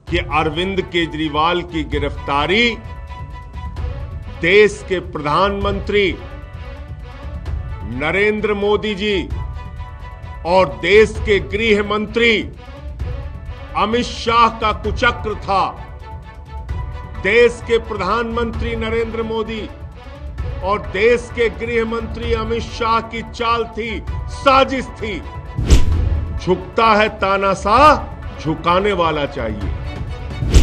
कि अरविंद केजरीवाल की गिरफ्तारी देश के प्रधानमंत्री नरेंद्र मोदी जी और देश के गृह मंत्री अमित शाह का कुचक्र था। देश के प्रधानमंत्री नरेंद्र मोदी और देश के गृह मंत्री अमित शाह की चाल थी, साजिश थी। झुकता है तानाशाह, झुकाने वाला चाहिए।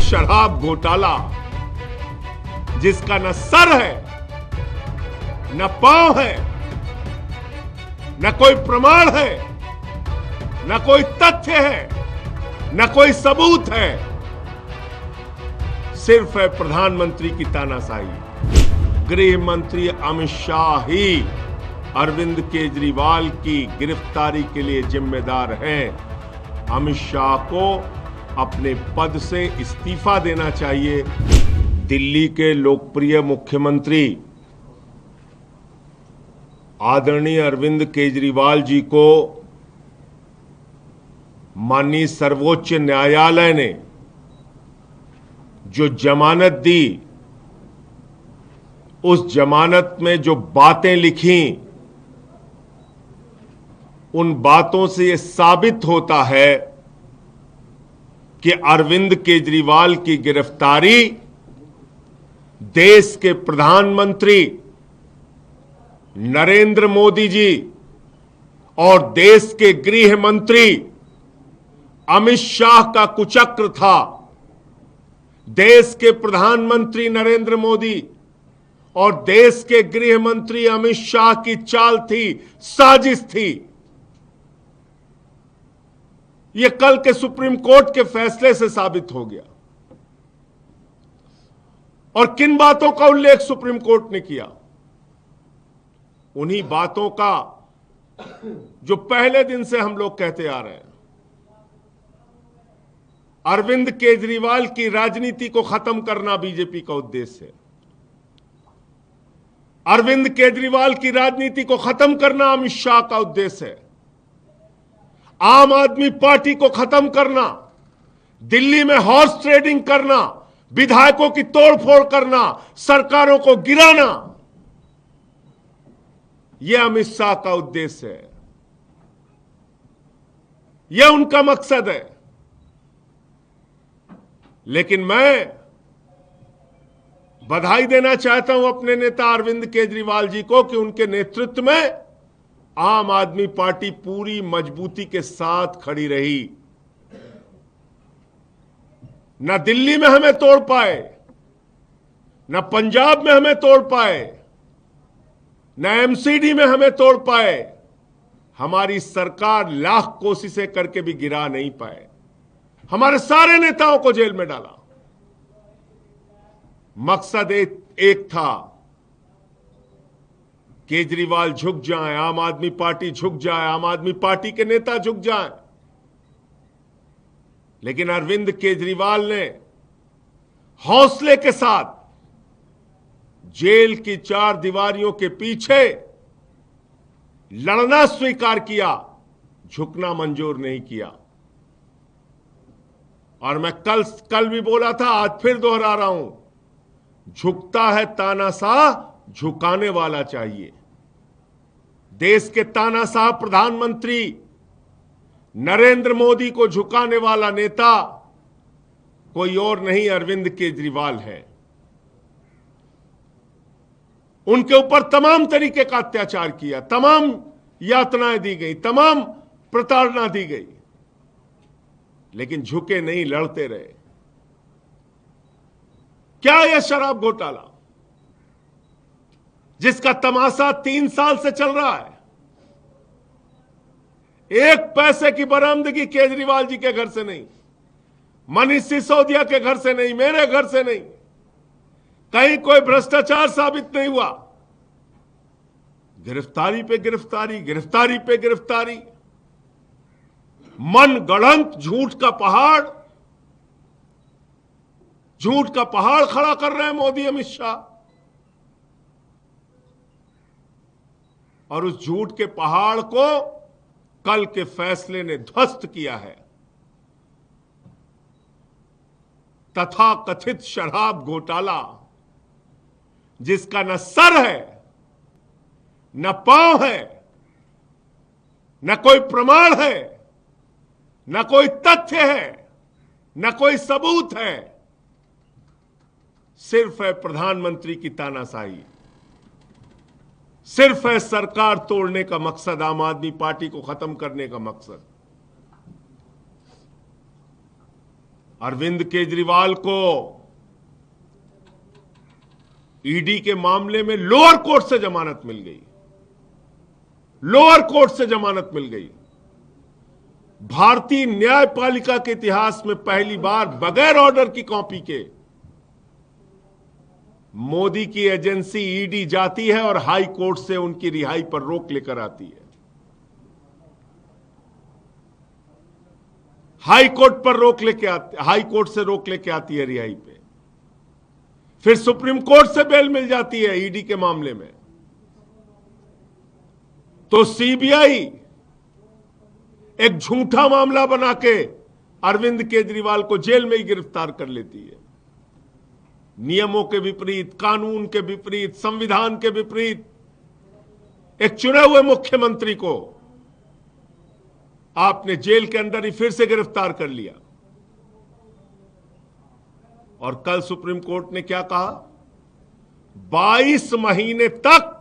शराब घोटाला जिसका न सर है न पांव है, न कोई प्रमाण है, न कोई तथ्य है, न कोई सबूत है, सिर्फ है प्रधानमंत्री की तानाशाही। गृह मंत्री अमित शाह ही अरविंद केजरीवाल की गिरफ्तारी के लिए जिम्मेदार हैं। अमित शाह को अपने पद से इस्तीफा देना चाहिए। दिल्ली के लोकप्रिय मुख्यमंत्री आदरणीय अरविंद केजरीवाल जी को माननीय सर्वोच्च न्यायालय ने जो जमानत दी, उस जमानत में जो बातें लिखी, उन बातों से यह साबित होता है कि अरविंद केजरीवाल की गिरफ्तारी देश के प्रधानमंत्री नरेंद्र मोदी जी और देश के गृह मंत्री अमित शाह का कुचक्र था। देश के प्रधानमंत्री नरेंद्र मोदी और देश के गृह मंत्री अमित शाह की चाल थी, साजिश थी। यह कल के सुप्रीम कोर्ट के फैसले से साबित हो गया। और किन बातों का उल्लेख सुप्रीम कोर्ट ने किया? उन्हीं बातों का जो पहले दिन से हम लोग कहते आ रहे हैं। अरविंद केजरीवाल की राजनीति को खत्म करना बीजेपी का उद्देश्य है। अरविंद केजरीवाल की राजनीति को खत्म करना अमित शाह का उद्देश्य है। आम आदमी पार्टी को खत्म करना, दिल्ली में हॉर्स ट्रेडिंग करना, विधायकों की तोड़फोड़ करना, सरकारों को गिराना, यह अमित शाह का उद्देश्य है। यह उनका मकसद है। लेकिन मैं बधाई देना चाहता हूं अपने नेता अरविंद केजरीवाल जी को कि उनके नेतृत्व में आम आदमी पार्टी पूरी मजबूती के साथ खड़ी रही। न दिल्ली में हमें तोड़ पाए, न पंजाब में हमें तोड़ पाए, न एमसीडी में हमें तोड़ पाए। हमारी सरकार लाख कोशिशें करके भी गिरा नहीं पाए। हमारे सारे नेताओं को जेल में डाला। मकसद एक था, केजरीवाल झुक जाए, आम आदमी पार्टी झुक जाए, आम आदमी पार्टी के नेता झुक जाए। लेकिन अरविंद केजरीवाल ने हौसले के साथ जेल की चार दीवारियों के पीछे लड़ना स्वीकार किया, झुकना मंजूर नहीं किया। और मैं कल भी बोला था, आज फिर दोहरा रहा हूं, झुकता है तानाशाह, झुकाने वाला चाहिए। देश के तानाशाह प्रधानमंत्री नरेंद्र मोदी को झुकाने वाला नेता कोई और नहीं, अरविंद केजरीवाल है। उनके ऊपर तमाम तरीके का अत्याचार किया, तमाम यातनाएं दी गई, तमाम प्रताड़ना दी गई, लेकिन झुके नहीं, लड़ते रहे। क्या यह शराब घोटाला जिसका तमाशा 3 साल से चल रहा है, एक पैसे की बरामदगी केजरीवाल जी के घर से नहीं, मनीष सिसोदिया के घर से नहीं, मेरे घर से नहीं, कहीं कोई भ्रष्टाचार साबित नहीं हुआ। गिरफ्तारी पे गिरफ्तारी, गिरफ्तारी पे गिरफ्तारी, मन गढ़ंत झूठ का पहाड़ खड़ा कर रहे हैं मोदी अमित शाह। और उस झूठ के पहाड़ को कल के फैसले ने ध्वस्त किया है। तथा कथित शराब घोटाला, जिसका न सर है, न पांव है, न कोई प्रमाण है, न कोई तथ्य है, न कोई सबूत है, सिर्फ है प्रधानमंत्री की तानाशाही, सिर्फ है सरकार तोड़ने का मकसद, आम आदमी पार्टी को खत्म करने का मकसद। अरविंद केजरीवाल को ईडी के मामले में लोअर कोर्ट से जमानत मिल गई, लोअर कोर्ट से जमानत मिल गई। भारतीय न्यायपालिका के इतिहास में पहली बार बगैर ऑर्डर की कॉपी के मोदी की एजेंसी ईडी जाती है और हाई कोर्ट से उनकी रिहाई पर रोक लेकर आती है। हाई कोर्ट से रोक लेके आती है रिहाई पे, फिर सुप्रीम कोर्ट से बेल मिल जाती है ईडी के मामले में। तो सीबीआई एक झूठा मामला बना के अरविंद केजरीवाल को जेल में ही गिरफ्तार कर लेती है। नियमों के विपरीत, कानून के विपरीत, संविधान के विपरीत एक चुने हुए मुख्यमंत्री को आपने जेल के अंदर ही फिर से गिरफ्तार कर लिया। और कल सुप्रीम कोर्ट ने क्या कहा? 22 महीने तक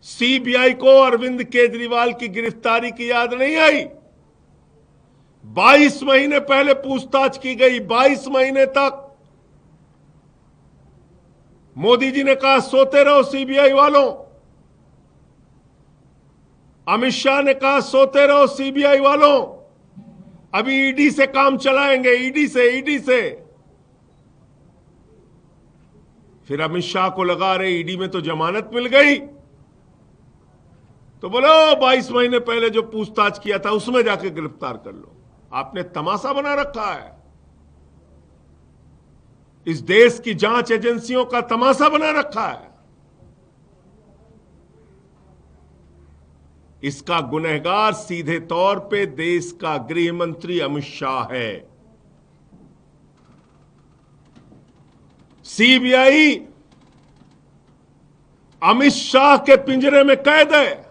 सीबीआई को अरविंद केजरीवाल की गिरफ्तारी की याद नहीं आई। 22 महीने पहले पूछताछ की गई, 22 महीने तक मोदी जी ने कहा सोते रहो सीबीआई वालों, अमित शाह ने कहा सोते रहो सीबीआई वालों, अभी ईडी से काम चलाएंगे, ईडी से। फिर अमित शाह को लगा रहे ईडी में तो जमानत मिल गई, तो बोलो 22 महीने पहले जो पूछताछ किया था उसमें जाके गिरफ्तार कर लो। आपने तमाशा बना रखा है, इस देश की जांच एजेंसियों का तमाशा बना रखा है। इसका गुनहगार सीधे तौर पे देश का गृह मंत्री अमित शाह है। सीबीआई अमित शाह के पिंजरे में कैद है।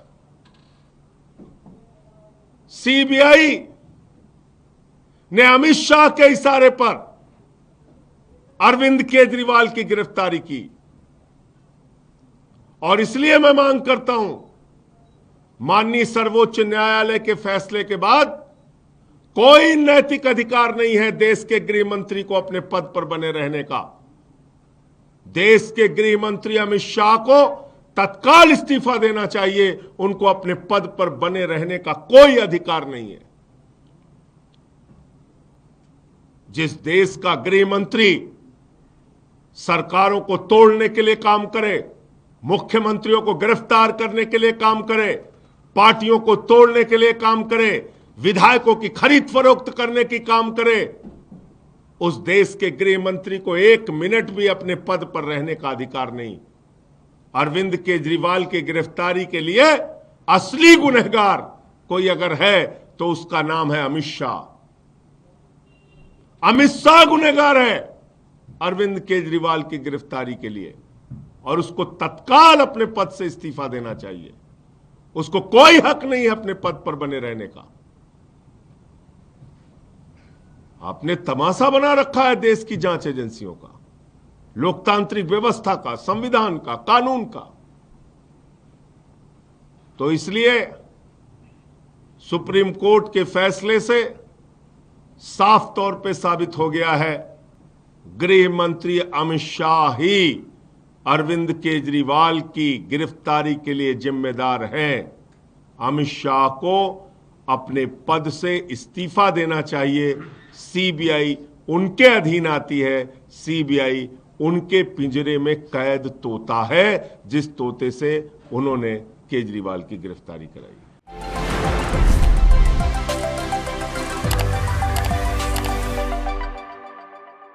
सीबीआई ने अमित शाह के इशारे पर अरविंद केजरीवाल की गिरफ्तारी की। और इसलिए मैं मांग करता हूं, माननीय सर्वोच्च न्यायालय के फैसले के बाद कोई नैतिक अधिकार नहीं है देश के गृह मंत्री को अपने पद पर बने रहने का। देश के गृह मंत्री अमित शाह को तत्काल इस्तीफा देना चाहिए, उनको अपने पद पर बने रहने का कोई अधिकार नहीं है। जिस देश का गृह मंत्री सरकारों को तोड़ने के लिए काम करे, मुख्यमंत्रियों को गिरफ्तार करने के लिए काम करे, पार्टियों को तोड़ने के लिए काम करे, विधायकों की खरीद फरोख्त करने की काम करे, उस देश के गृह मंत्री को 1 मिनट भी अपने पद पर रहने का अधिकार नहीं। अरविंद केजरीवाल की गिरफ्तारी के लिए असली गुनहगार कोई अगर है तो उसका नाम है अमित शाह। अमित शाह गुनहगार है अरविंद केजरीवाल की गिरफ्तारी के लिए, और उसको तत्काल अपने पद से इस्तीफा देना चाहिए। उसको कोई हक नहीं है अपने पद पर बने रहने का। आपने तमाशा बना रखा है देश की जांच एजेंसियों का, लोकतांत्रिक व्यवस्था का, संविधान का, कानून का। तो इसलिए सुप्रीम कोर्ट के फैसले से साफ तौर पे साबित हो गया है, गृह मंत्री अमित शाह ही अरविंद केजरीवाल की गिरफ्तारी के लिए जिम्मेदार हैं। अमित शाह को अपने पद से इस्तीफा देना चाहिए। सीबीआई उनके अधीन आती है, सीबीआई उनके पिंजरे में कैद तोता है, जिस तोते से उन्होंने केजरीवाल की गिरफ्तारी कराई।